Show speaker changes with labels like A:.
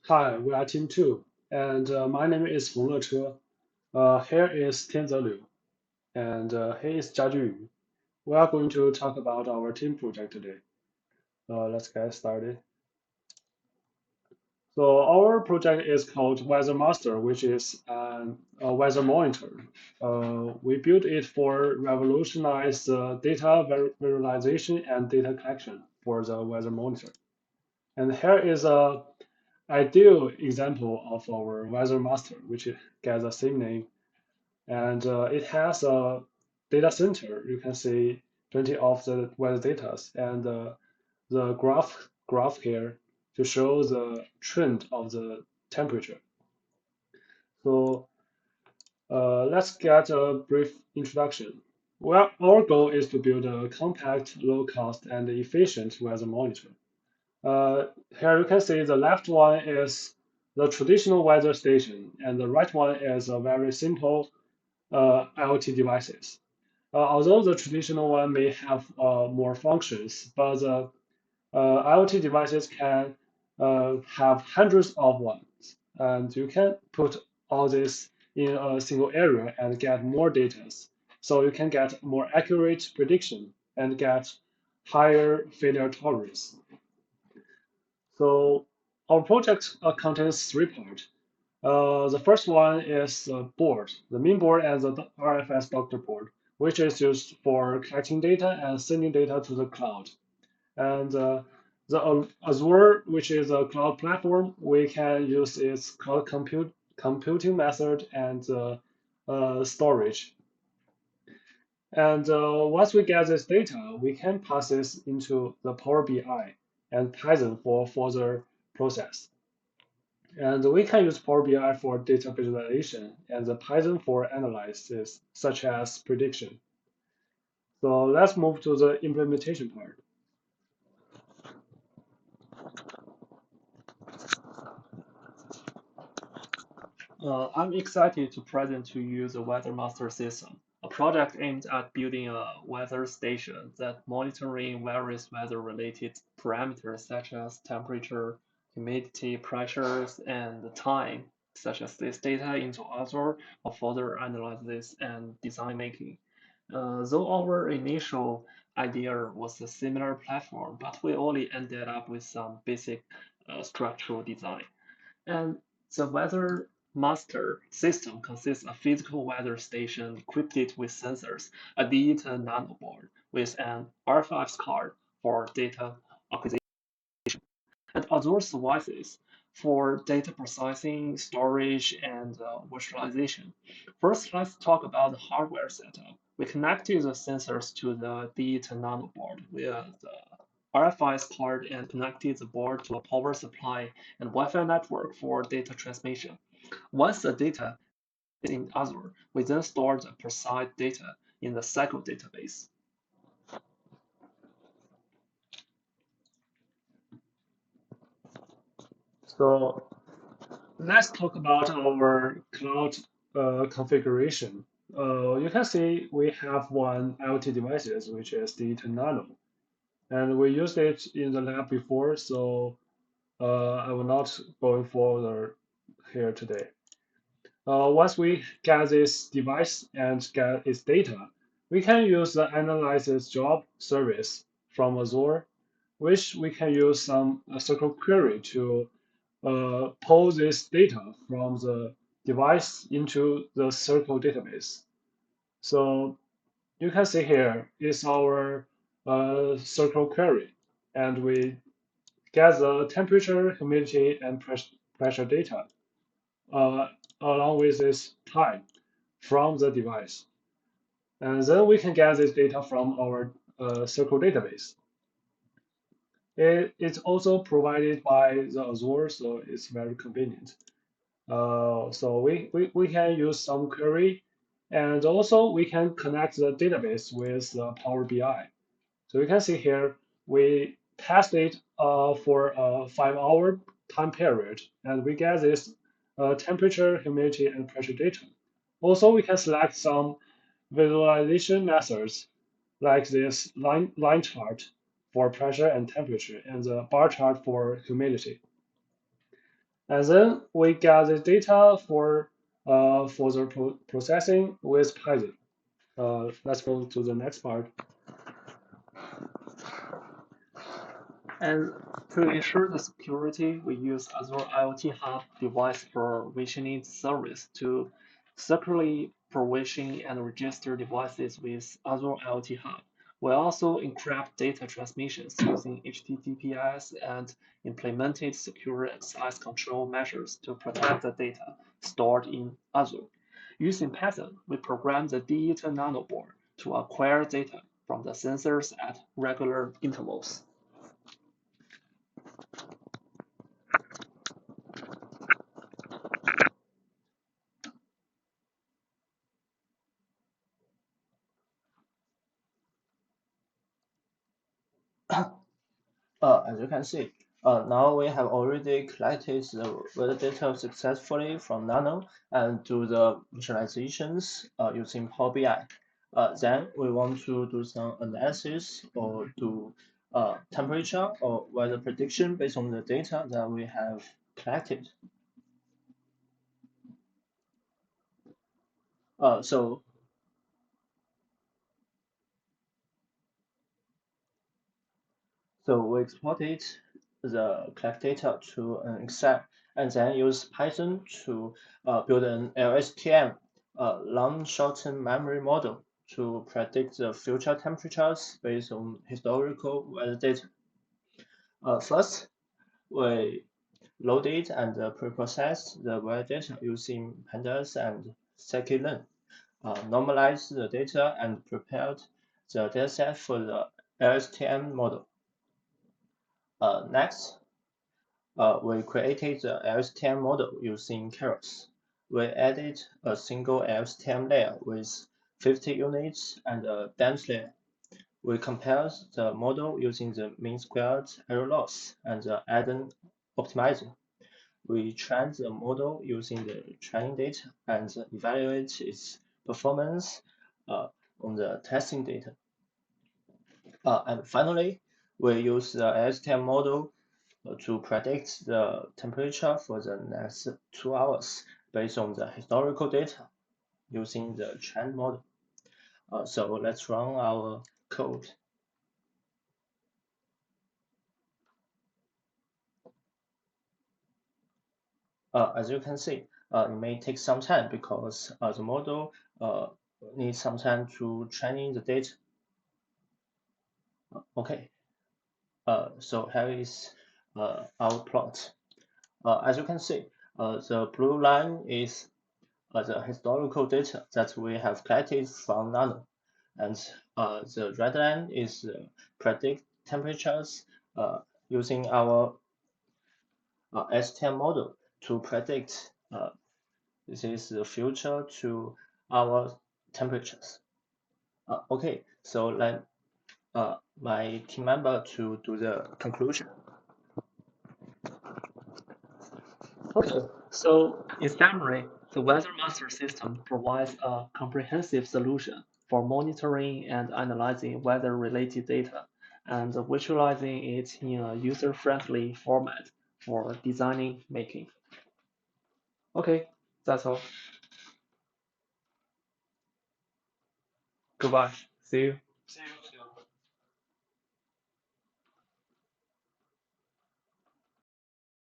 A: Hi, we are Team 2, and my name is Feng Leche. Here is Tianze Liu, and here is Jiaju Yu. We are going to talk about our team project today. Let's get started. So our project is called Weather Master, which is a weather monitor. We built it for revolutionize data visualization and data collection for the weather monitor. And here is a ideal example of our weather master, which gets the same name. And it has a data center. You can see plenty of the weather data and the graph here to show the trend of the temperature. So let's get a brief introduction. Well, our goal is to build a compact, low cost, and efficient weather monitor. Here you can see the left one is the traditional weather station, and the right one is a very simple IoT devices. Although the traditional one may have more functions, but the IoT devices can have hundreds of ones, and you can put all this in a single area and get more data. So you can get more accurate prediction and get higher failure tolerance. So our project contains three parts. The first one is the board, the main board and the RFS doctor board, which is used for collecting data and sending data to the cloud. And the Azure, which is a cloud platform, we can use its cloud computing method and storage. And once we get this data, we can pass this into the Power BI and Python for further process. And we can use Power BI for data visualization and the Python for analysis, such as prediction. So let's move to the implementation part. I'm excited to present to you the WeatherMaster system, a project aimed at building a weather station that monitoring various weather-related parameters such as temperature, humidity, pressures, and time, such as this data into Azure for further analysis and design making. Though our initial idea was a similar platform, but we only ended up with some basic structural design. And the Weather Master system consists of a physical weather station equipped with sensors, a digital nanoboard with an RFID card for data acquisition, and Azure devices for data processing, storage, and visualization. First, let's talk about the hardware setup. We connected the sensors to the digital nanoboard via the RFID card and connected the board to a power supply and Wi-Fi network for data transmission. Once the data is in Azure, we then store the precise data in the Cycle database. So let's talk about our cloud configuration. You can see we have one IoT devices, which is the Nano, and we used it in the lab before, so I will not go further here today. Once we get this device and get its data, we can use the analysis job service from Azure, which we can use some SQL query to pull this data from the device into the Circle database. So you can see here is our Circle query, and we get the temperature, humidity, and pressure data uh, along with this time from the device. And then we can get this data from our Circle database. It's also provided by the Azure, so it's very convenient. So we can use some query, and also we can connect the database with the Power BI. So you can see here, we test it for a 5-hour time period, and we get this temperature, humidity, and pressure data. Also, we can select some visualization methods like this line chart for pressure and temperature, and the bar chart for humidity. And then we get the data for further processing with Python. Let's go to the next part. And to ensure the security, we use Azure IoT Hub device provisioning service to securely provision and register devices with Azure IoT Hub. We also encrypt data transmissions using HTTPS and implemented secure access control measures to protect the data stored in Azure. Using Python, we program the DE10 nanoboard to acquire data from the sensors at regular intervals.
B: As you can see, now we have already collected the weather data successfully from Nano and do the visualizations using Power BI. Then we want to do some analysis or do temperature or weather prediction based on the data that we have collected. So we exported the collect data to an Excel and then use Python to build an LSTM, long short-term memory model to predict the future temperatures based on historical weather data. First, we loaded and pre-processed the weather data using pandas and scikit-learn, normalized the data and prepared the dataset for the LSTM model. Next, we created the LSTM model using Keras. We added a single LSTM layer with 50 units and a dense layer. We compared the model using the mean squared error loss and the Adam optimizer. We trained the model using the training data and evaluate its performance uh, on the testing data. And finally, we use the LSTM model to predict the temperature for the next 2 hours based on the historical data using the trend model. So let's run our code. As you can see, it may take some time because the model needs some time to training the data. Okay, so here is our plot. As you can see, the blue line is the historical data that we have collected from Nano. And the red line is predict temperatures using our STM model to predict this is the future to our temperatures. Okay, so let my team member to do the conclusion.
A: Okay, so in summary, the WeatherMaster system provides a comprehensive solution for monitoring and analyzing weather-related data and visualizing it in a user-friendly format for designing making. Okay, that's all. Goodbye. See you. See you.